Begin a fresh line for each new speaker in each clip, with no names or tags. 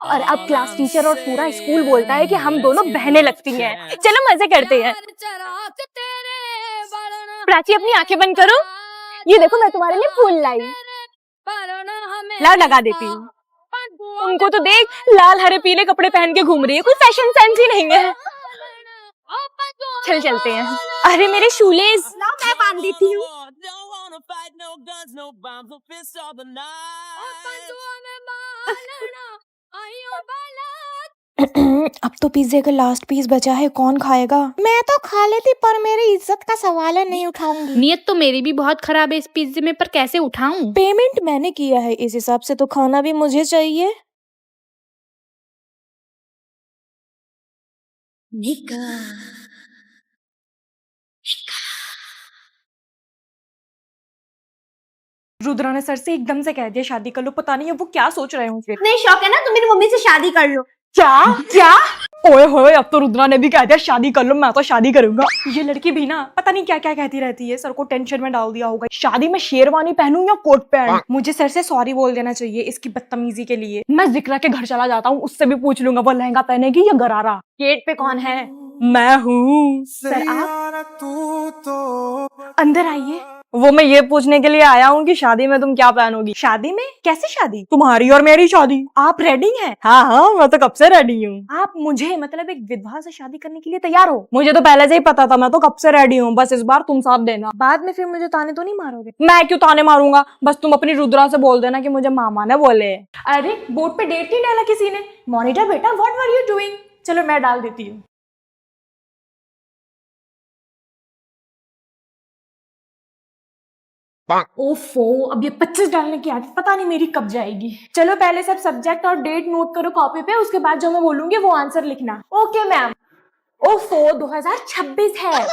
और अब class teacher और पूरा स्कूल बोलता है कि हम दोनों बहनें लगती हैं। चलो मजे करते हैं। प्राची अपनी आंखें बंद करो, ये देखो मैं तुम्हारे लिए फूल लाई। लाओ लगा देती हूँ। उनको तो देख, लाल हरे पीले कपड़े पहन के घूम रही है, कोई फैशन सेंस ही नहीं है। चल चलते हैं। अरे मेरे शूलेस, लाओ मैं बांध देती हूँ। अब तो पिज्जे का लास्ट पीस बचा है, कौन खाएगा? मैं तो खा लेती, पर मेरी इज्जत का सवाल है, नहीं उठाऊंगी।
नियत तो मेरी भी बहुत खराब है इस पिज्जे में, पर कैसे उठाऊं?
पेमेंट मैंने किया है, इस हिसाब से तो खाना भी मुझे चाहिए। रुद्रा ने सर से एकदम से कह दिया शादी कर लो, पता नहीं अब वो क्या सोच रहे होंगे।
नहीं शौक है ना, तुम मेरी मम्मी से शादी कर लो।
क्या क्या? ओए होए, अब तो रुद्रा ने भी कह दिया शादी कर लो, मैं तो शादी करूंगा। ये लड़की भी ना पता नहीं क्या क्या कहती रहती है, सर को टेंशन में डाल दिया होगा। शादी में शेरवानी पहनूं या कोट पैंट? मुझे सर से सॉरी बोल देना चाहिए इसकी बदतमीजी के लिए। मैं जिक्रा के घर चला जाता हूँ, उससे भी पूछ लूंगा वो लहंगा पहनेगी या गरारा। गेट पे कौन है? मैं हूँ। सर आप अंदर आइए। वो मैं ये पूछने के लिए आया हूँ कि शादी में तुम क्या पहनोगी। शादी में? कैसे शादी? तुम्हारी और मेरी शादी। आप रेडी हैं? हाँ हाँ, मैं तो कब से रेडी हूँ। आप मुझे मतलब एक विधवा से शादी करने के लिए तैयार हो? मुझे तो पहले से ही पता था, मैं तो कब से रेडी हूँ, बस इस बार तुम साथ देना। बाद में फिर मुझे ताने तो नहीं मारोगे? मैं क्यों ताने मारूंगा, बस तुम अपनी रुद्रा से बोल देना कि मुझे मामा ने बोले। अरे बोर्ड पे डेट नहीं डाला किसी ने? मॉनिटर बेटा, व्हाट वर यू डूइंग? चलो मैं डाल देती हूँ। ओफो, अब ये 25 डालने की आदत पता नहीं मेरी कब जाएगी। चलो पहले सब सब्जेक्ट और डेट नोट करो कॉपी पे, उसके बाद जो मैं बोलूंगी वो आंसर लिखना। Okay ma'am. ओफो, 2026 है,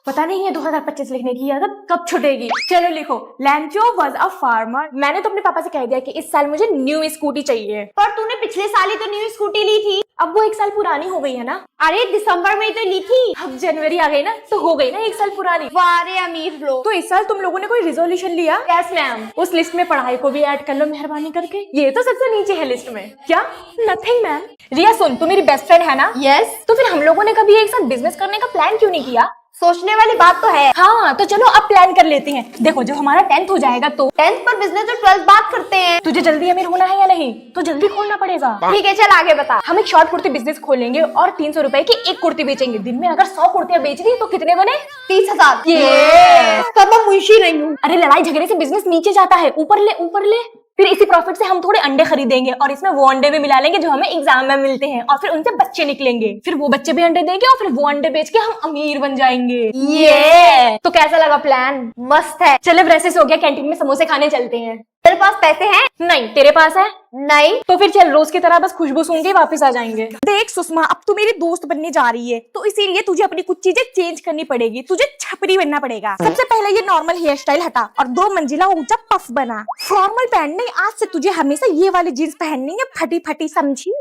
पता नहीं है 2025 लिखने की आदत कब छुटेगी। चलो लिखो, लैंचो वाज अ फार्मर। मैंने तो अपने पापा से कह दिया कि इस साल मुझे न्यू स्कूटी चाहिए।
पर तूने पिछले साल ही तो न्यू स्कूटी ली थी।
अब वो एक साल पुरानी हो गई है ना।
अरे दिसंबर में ही तो ली थी।
अब जनवरी आ गई ना, तो हो गई ना एक साल पुरानी।
वारे अमीर लोग।
तो इस साल तुम लोगों ने कोई रिजोल्यूशन लिया?
Yes ma'am.
उस लिस्ट में पढ़ाई को भी ऐड कर लो मेहरबानी करके। ये तो सबसे नीचे है लिस्ट में। क्या? Nothing ma'am. रिया सुन, तू मेरी बेस्ट फ्रेंड है ना?
यस।
तो फिर हम लोगों ने कभी एक साथ बिजनेस करने का प्लान क्यों नहीं किया?
सोचने वाली बात तो है।
हाँ तो चलो अब प्लान कर लेते हैं। देखो जब हमारा 10th हो जाएगा तो
10th पर बिजनेस और 12th बात करते हैं।
तुझे जल्दी अमीर होना है या नहीं? तो जल्दी खोलना पड़ेगा।
ठीक है चल आगे बता।
हम एक शॉर्ट कुर्ती बिजनेस खोलेंगे और 300 रुपए की एक कुर्ती बेचेंगे। दिन में अगर 100 कुर्तियां बेच दी तो कितने बने?
30,000।
तब मैं मुंशी नहीं हूँ। अरे लड़ाई झगड़े से बिजनेस नीचे जाता है, ऊपर ले ऊपर ले। फिर इसी प्रॉफिट से हम थोड़े अंडे खरीदेंगे और इसमें वो अंडे भी मिला लेंगे जो हमें एग्जाम में मिलते हैं, और फिर उनसे बच्चे निकलेंगे। फिर वो बच्चे भी अंडे देंगे और फिर वो अंडे बेच के हम अमीर बन जाएंगे।
ये
तो कैसा लगा प्लान?
मस्त है।
चले ब्रेसेस हो गया, कैंटीन में समोसे खाने चलते हैं।
तेरे पास पैसे हैं?
नहीं। तेरे पास है?
नहीं।
तो फिर चल रोज की तरह बस खुशबू सूंघ के वापस आ जाएंगे। देख सुषमा, अब तू मेरी दोस्त बनने जा रही है, तो इसीलिए तुझे अपनी कुछ चीजें चेंज करनी पड़ेगी। तुझे छपरी बनना पड़ेगा। सबसे पहले ये नॉर्मल हेयर स्टाइल हटा और 2 मंजिला ऊंचा पफ बना। फॉर्मल पैंट नहीं, आज से तुझे हमेशा ये वाली जीन्स पहननी है, फटी फटी, समझी?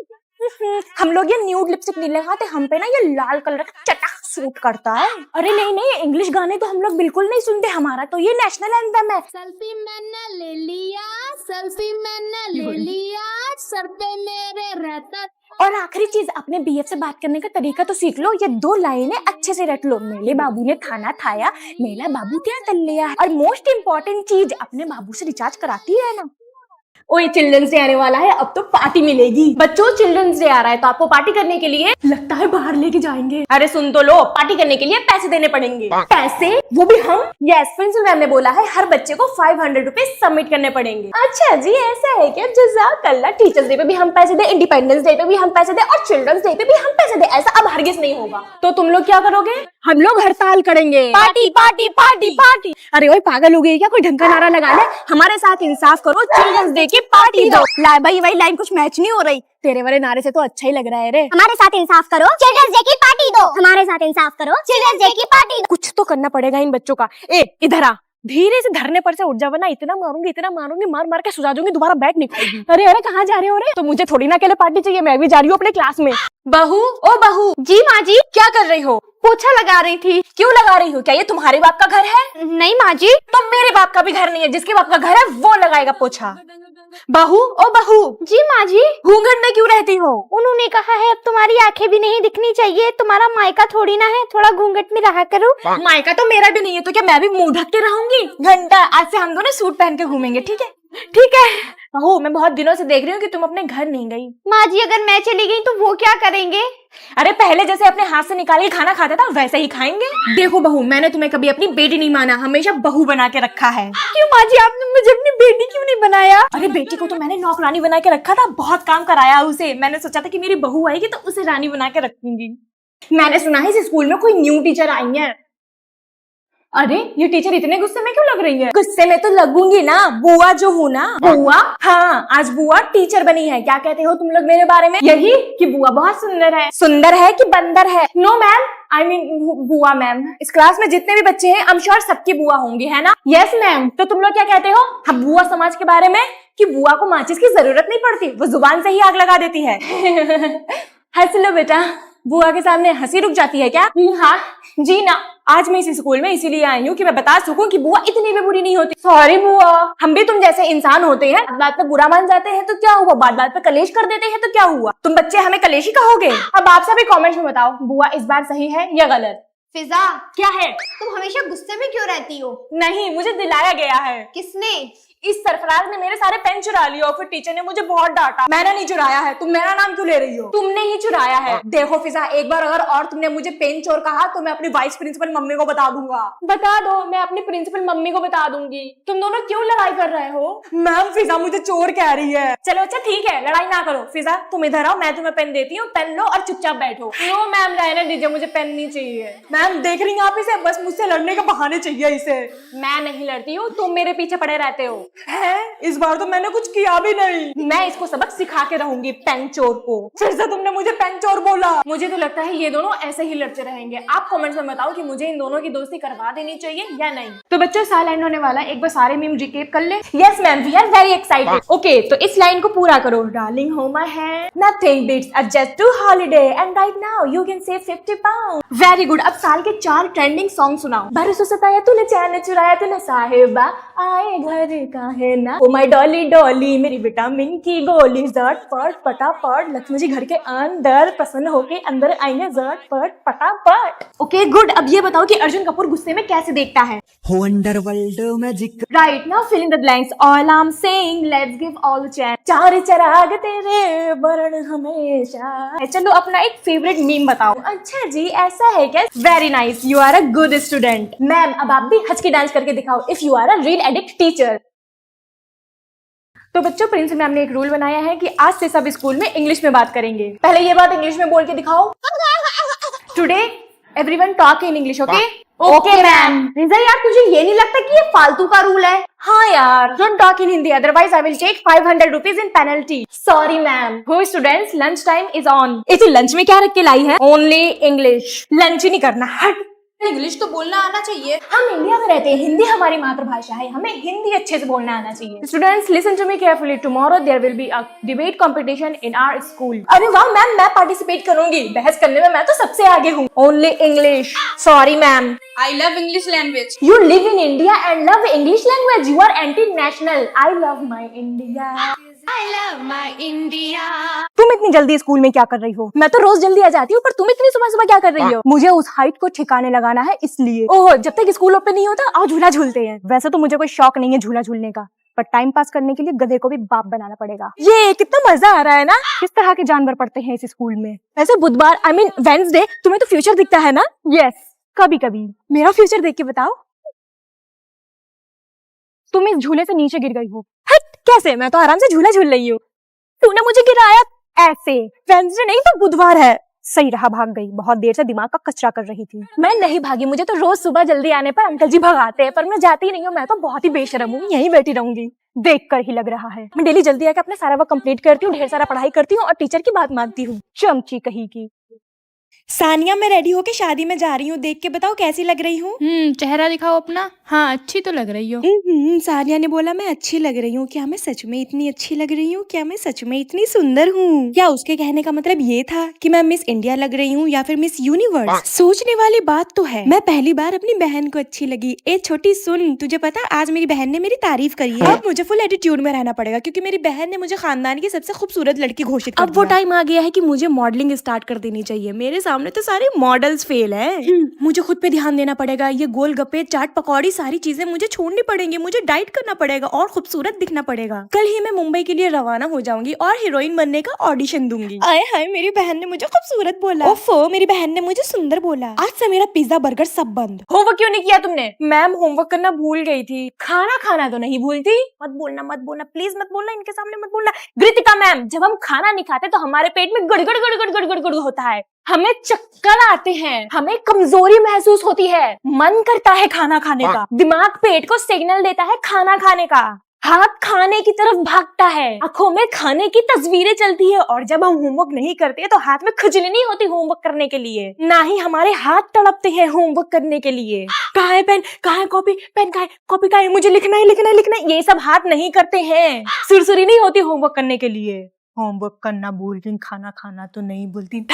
हम लोग ये न्यूड लिपस्टिक नहीं लगाते, हम पे ना ये लाल कलर का चटक सूट करता है। अरे नहीं नहीं, इंग्लिश गाने तो हम लोग बिल्कुल नहीं सुनते, हमारा तो ये नेशनल एंथम है।
सेल्फी मैंने ले लिया, सेल्फी मैंने ले लिया, सर पे मेरे रहता।
और आखिरी चीज, अपने बीएफ से बात करने का तरीका तो सीख लो। ये 2 लाइनें अच्छे से रट लो। मेरे बाबू ने खाना खाया, मेरा बाबू क्या तल लिया। और मोस्ट इम्पोर्टेंट चीज, अपने बाबू से रिचार्ज कराती है ना। ओए चिल्ड्रंस डे आने वाला है, अब तो पार्टी मिलेगी। बच्चों चिल्ड्रंस डे आ रहा है तो आपको पार्टी करने के लिए लगता है बाहर लेके जाएंगे। अरे सुन तो लो, पार्टी करने के लिए पैसे देने पड़ेंगे। पैसे? वो भी हम? यस, प्रिंसिपल मैम ने बोला है हर बच्चे को 500 रुपए सबमिट करने पड़ेंगे। अच्छा जी ऐसा है क्या? जज़ाकल्लाह। टीचर्स डे पे भी हम पैसे दे, इंडिपेंडेंस डे पे भी हम पैसे दे और चिल्ड्रंस डे पे भी हम पैसे दे। ऐसा अब हरगिज नहीं होगा। तो तुम लोग क्या करोगे? हम लोग हड़ताल करेंगे।
Party party party party.
अरे ओए पागल हो गई क्या? कोई ढंग का नारा लगा ले। हमारे साथ इंसाफ करो, चिल्ड्रंस डे की पार्टी दो।
ला भाई, वही लाइन कुछ मैच नहीं हो रही।
तेरे वाले नारे से तो अच्छा ही लग रहा है रे।
हमारे साथ इंसाफ करो, चिल्ड्रंस डे की पार्टी दो। हमारे साथ इंसाफ करो, चिल्ड्रंस डे की पार्टी दो।
कुछ तो करना पड़ेगा इन बच्चों का। ए इधर आ, धीरे से धरने पर से उठ जा, वरना इतना मारूंगी, मार मार के सुझा दूंगी, दोबारा बैठ नहीं पाएगी। अरे अरे कहाँ जा रहे हो रे? तो मुझे थोड़ी ना अकेले पार्टी चाहिए, मैं भी जा रही हूँ अपने क्लास में। बहू, ओ बहू।
जी माँ जी।
क्या कर रही हो?
पोछा लगा रही थी।
क्यों लगा रही हो? क्या ये तुम्हारे बाप का घर है?
नहीं माँ जी।
तो मेरे बाप का भी घर नहीं है, जिसके बाप का घर है वो लगाएगा पोछा। बहू ओ बहू,
जी माँ जी।
घूंघट में क्यों रहती हो?
उन्होंने कहा है अब तुम्हारी आंखें भी नहीं दिखनी चाहिए, तुम्हारा मायका थोड़ी ना है, थोड़ा घूंघट में रहा करो।
मायका तो मेरा भी नहीं है, तो क्या मैं भी मुंह ढक के रहूंगी? घंटा, आज से हम दोनों सूट पहन के घूमेंगे, ठीक है? ठीक है। बहू, मैं बहुत दिनों से देख रही हूँ कि तुम अपने घर नहीं गई।
माँ जी अगर मैं चली गई तो वो क्या करेंगे?
अरे पहले जैसे अपने हाथ से निकाल के खाना खाता था वैसे ही खाएंगे। देखो बहू, मैंने तुम्हें कभी अपनी बेटी नहीं माना, हमेशा बहू बना के रखा है।
क्यों माँ जी, आपने मुझे अपनी बेटी क्यों नहीं बनाया?
अरे बेटी को तो मैंने नौकरानी बना के रखा था, बहुत काम कराया उसे। मैंने सोचा था कि मेरी बहू आएगी तो उसे रानी बना के रखूंगी। मैंने सुना है इस स्कूल में कोई न्यू टीचर आई है। अरे ये टीचर इतने गुस्से में क्यों लग रही है? गुस्से में तो लगूंगी ना, बुआ जो हूँ ना। बुआ? हाँ, आज बुआ टीचर बनी है। क्या कहते हो तुम लोग मेरे बारे में? यही कि बुआ बहुत सुंदर है। सुंदर है कि बंदर है? नो मैम, आई मीन बुआ मैम। इस क्लास में जितने भी बच्चे हैं, आई एम श्योर सबकी बुआ होंगी, है ना? Yes ma'am. तो तुम लोग क्या कहते हो हम बुआ समाज के बारे में? कि बुआ को माचिस की जरूरत नहीं पड़ती, वो जुबान से ही आग लगा देती है। हंस लो बेटा, बुआ के सामने हंसी रुक जाती है क्या? हाँ जी ना। आज मैं इस स्कूल में इसीलिए आई हूँ कि मैं बता सकूं कि बुआ इतनी भी बुरी नहीं होती। सॉरी बुआ, हम भी तुम जैसे इंसान होते हैं। बात पे बुरा मान जाते हैं तो क्या हुआ, बात बात पे कलेश कर देते हैं तो क्या हुआ? तुम बच्चे हमें कलेशी कहोगे? अब आप सभी कमेंट्स में बताओ, बुआ इस बार सही है या गलत?
फिजा,
क्या है?
तुम हमेशा गुस्से में क्यों रहती हो?
नहीं, मुझे दिलाया गया है।
किसने?
इस सरफराज ने मेरे सारे पेन चुरा लिए और फिर टीचर ने मुझे बहुत डांटा। मैंने नहीं चुराया है। तुम मेरा नाम क्यों ले रही हो? तुमने ही चुराया है। देखो फिजा, एक बार अगर और तुमने मुझे पेन चोर कहा तो मैं अपनी वाइस प्रिंसिपल मम्मी को बता दूंगा। बता दो, मैं अपनी प्रिंसिपल मम्मी को बता दूंगी। तुम दोनों क्यों लड़ाई कर रहे हो? मैम फिजा मुझे चोर कह रही है। चलो अच्छा ठीक है, लड़ाई ना करो। फिजा तुम इधर आओ, मैं तुम्हें पेन देती हूँ, पेन लो और चुपचाप बैठो। नो मैम, रहने दीजिए, मुझे पेन नहीं चाहिए। मैम देख रही हैं आप इसे, बस मुझसे लड़ने का बहाने चाहिए इसे। मैं नहीं लड़ती हूँ, तुम मेरे पीछे पड़े रहते हो। है? इस बार तो मैंने कुछ किया भी नहीं। मैं इसको सबक सिखा के रहूंगी पेन चोर को। फिर से तुमने मुझे पेन चोर बोला। मुझे तो लगता है ये दोनों ऐसे ही लड़ते रहेंगे। आप कमेंट्स में बताओ कि मुझे इन दोनों की दोस्ती करवा देनी चाहिए या नहीं। तो बच्चों साल एंड होने वाला है, एक बार सारे मीम रिकेप कर ले। Yes ma'am, we are very excited. Okay, तो इस लाइन को पूरा करो। डार्लिंग हो my hand, nothing beats a just two holiday and right now you can save 50 pound. Very good. अब साल के 4 ट्रेंडिंग सॉन्ग सुनाओ। बरसों सताया तूने, चैन चुराया तूने, साहिबा आए घर का है ना, ओ माय डॉली डॉली, मेरी विटामिन की गोली, झट पट पटापट, लक्ष्मी जी घर के अंदर प्रसन्न होके अंदर आएंगे, झट पट पटापट। Okay good. अब ये बताओ कि अर्जुन कपूर गुस्से में कैसे देखता है?
Underworld magic.
Right, now fill in the blanks. All I am saying, let's give all chain, चार चिराग तेरे बरण हमेशा। चलो अपना एक फेवरेट मीम बताओ। अच्छा जी ऐसा है क्या? Very nice, you are a good student. Ma'am अब आप भी हंस के डांस करके दिखाओ, if you are a reel addict teacher. तो बच्चों प्रिंसिपल मैम ने एक रूल बनाया है कि आज से सब स्कूल में इंग्लिश में बात करेंगे। पहले ये बात इंग्लिश में बोल के दिखाओ। Today everyone talk in English, okay? Okay ma'am.
Riza यार, तुझे ये नहीं लगता कि ये फालतू का रूल है?
हाँ यार, don't talk in Hindi, otherwise I will take 500 rupees in penalty. Sorry ma'am. हो students, lunch time is on. इसे लंच में क्या रख के लाई है? Only English. लंच ही नहीं करना, हट।
इंग्लिश तो बोलना आना चाहिए।
हम इंडिया में रहते हैं, हिंदी हमारी मातृभाषा है, हमें हिंदी अच्छे से बोलना आना चाहिए। Students listen to me carefully, tomorrow there will be a debate competition in our school. अरे वाह मैम, मैं पार्टिसिपेट करूंगी। बहस करने में मैं तो सबसे आगे हूँ। Only English. Sorry ma'am.
I love English language.
You live in India and love English language. You are anti-national. I love my India.
I love my India.
तुम इतनी जल्दी स्कूल में क्या कर रही हो? मैं तो रोज जल्दी आ जाती हूँ, पर तुम इतनी सुबह सुबह क्या कर रही हो? मुझे उस हाइट को ठिकाने लगाना है इसलिए। ओह, जब तक स्कूल ओपन नहीं होता आओ झूला झूलते हैं। वैसे तो मुझे कोई शौक नहीं है झूला झूलने का, पर टाइम पास करने के लिए गधे को भी बाप बनाना पड़ेगा। ये कितना मजा आ रहा है ना? किस तरह के जानवर पढ़ते हैं इस स्कूल में? वैसे बुधवार आई मीन वेडनेसडे, तुम्हें तो फ्यूचर दिखता है ना? यस, कभी कभी। मेरा फ्यूचर देख के बताओ। तुम इस झूले से नीचे गिर गई हो। हट, कैसे? मैं तो आराम से झूला झूल रही हूँ। तूने मुझे गिराया ऐसे। वेडनेसडे नहीं तो बुधवार है। सही रहा, भाग गई। बहुत देर से दिमाग का कचरा कर रही थी। मैं नहीं भागी, मुझे तो रोज सुबह जल्दी आने पर अंकल जी भगाते हैं, पर मैं जाती नहीं हूँ। मैं तो बहुत ही बेशरम हूँ, यहीं बैठी रहूंगी। देखकर ही लग रहा है। मैं डेली जल्दी आकर अपना सारा वर्क कंप्लीट करती हूँ, ढेर सारा पढ़ाई करती हूँ और टीचर की बात मानती हूँ। चमची कहीं की। सानिया, मैं रेडी होके शादी में जा रही हूँ, देख के बताओ कैसी लग रही हूँ।
चेहरा दिखाओ अपना। हाँ, अच्छी तो लग रही हो।
सानिया ने बोला मैं अच्छी लग रही हूँ। क्या मैं सच में इतनी अच्छी लग रही हूँ? क्या मैं सच में इतनी सुंदर हूँ? क्या उसके कहने का मतलब ये था कि मैं मिस इंडिया लग रही हूँ या फिर मिस यूनिवर्स? सोचने वाली बात तो है। मैं पहली बार अपनी बहन को अच्छी लगी। ए छोटी सुन, तुझे पता आज मेरी बहन ने मेरी तारीफ करी है। अब मुझे फुल एटीट्यूड में रहना पड़ेगा क्योंकि मेरी बहन ने मुझे खानदान की सबसे खूबसूरत लड़की घोषित कर दिया। अब वो टाइम आ गया है कि मुझे मॉडलिंग स्टार्ट कर देनी चाहिए। मेरे सामने तो सारे मॉडल्स फेल है। मुझे खुद पे ध्यान देना पड़ेगा। ये गोलगप्पे, चाट, पकौड़ी सारी चीजें मुझे छोड़नी पड़ेंगी। मुझे डाइट करना पड़ेगा और खूबसूरत दिखना पड़ेगा। कल ही मैं मुंबई के लिए रवाना हो जाऊंगी और हीरोइन बनने का ऑडिशन दूंगी। आए हाय, मेरी बहन ने मुझे खूबसूरत बोला। ओफो, मेरी बहन ने मुझे सुंदर बोला। आज से मेरा पिज्जा बर्गर सब बंद। होमवर्क क्यों नहीं किया तुमने? मैम, होमवर्क करना भूल गई थी। खाना खाना तो नहीं भूलती? मत बोलना प्लीज मत बोलना, इनके सामने मत बोलना। कृतिका मैम, जब हम खाना नहीं खाते तो हमारे पेट में गड़गड़ गड़गड़ गड़गड़ गड़गड़ होता है, हमें चक्कर आते हैं, हमें कमजोरी महसूस होती है, मन करता है खाना खाने का, दिमाग पेट को सिग्नल देता है खाना खाने का, हाथ खाने की तरफ भागता है, आंखों में खाने की तस्वीरें चलती है और जब हम होमवर्क नहीं करते तो हाथ में खुजली नहीं होती होमवर्क करने के लिए, ना ही हमारे हाथ तड़पते हैं होमवर्क करने के लिए। कहाँ है पेन, कहाँ है कॉपी, पेन कहाँ है, कॉपी कहाँ है, मुझे लिखना है लिखना है लिखना है। ये सब हाथ नहीं करते हैं, सुरसुरी नहीं होती होमवर्क करने के लिए। होमवर्क करना भूल गई, खाना खाना तो नहीं भूलती।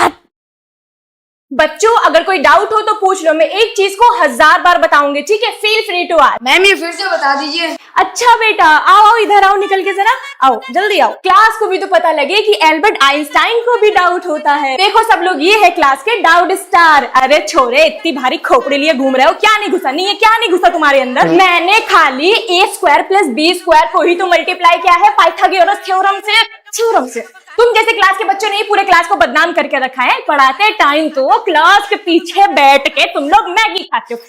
बच्चों, अगर कोई डाउट हो तो पूछ लो, मैं एक चीज को 1000 बार बताऊंगी, ठीक है? Feel free to ask.
Ma'am ये फिर से बता दीजिए।
अच्छा बेटा, आओ आओ, इधर आओ, निकल के जरा आओ, जल्दी आओ। क्लास को भी तो पता लगे कि एल्बर्ट आइंस्टाइन को भी डाउट होता है। देखो सब लोग, ये है क्लास के डाउट स्टार। अरे छोरे, इतनी भारी खोपड़ी लिए घूम रहे हो, क्या नहीं घुसा? नहीं है, क्या नहीं घुसा तुम्हारे अंदर? मैंने खाली a² + b² को ही तो मल्टीप्लाई किया है पाइथागोरस थ्योरम से। तुम जैसे क्लास के बच्चों ने ही पूरे क्लास को बदनाम करके रखा है। पढ़ाते टाइम तो क्लास के पीछे बैठ के तुम लोग मैगी खाते हो।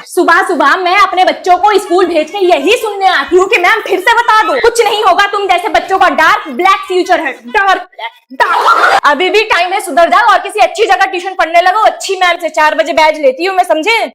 सुबह सुबह मैं अपने बच्चों को स्कूल भेज के यही सुनने आती हूँ कि मैम फिर से बता दो। कुछ नहीं होगा, तुम जैसे बच्चों का डार्क ब्लैक फ्यूचर है। डार्क। अभी भी टाइम है, सुधर जाओ और किसी अच्छी जगह ट्यूशन पढ़ने लगो। अच्छी मैम से 4 बजे बैच लेती हूँ मैं, समझे?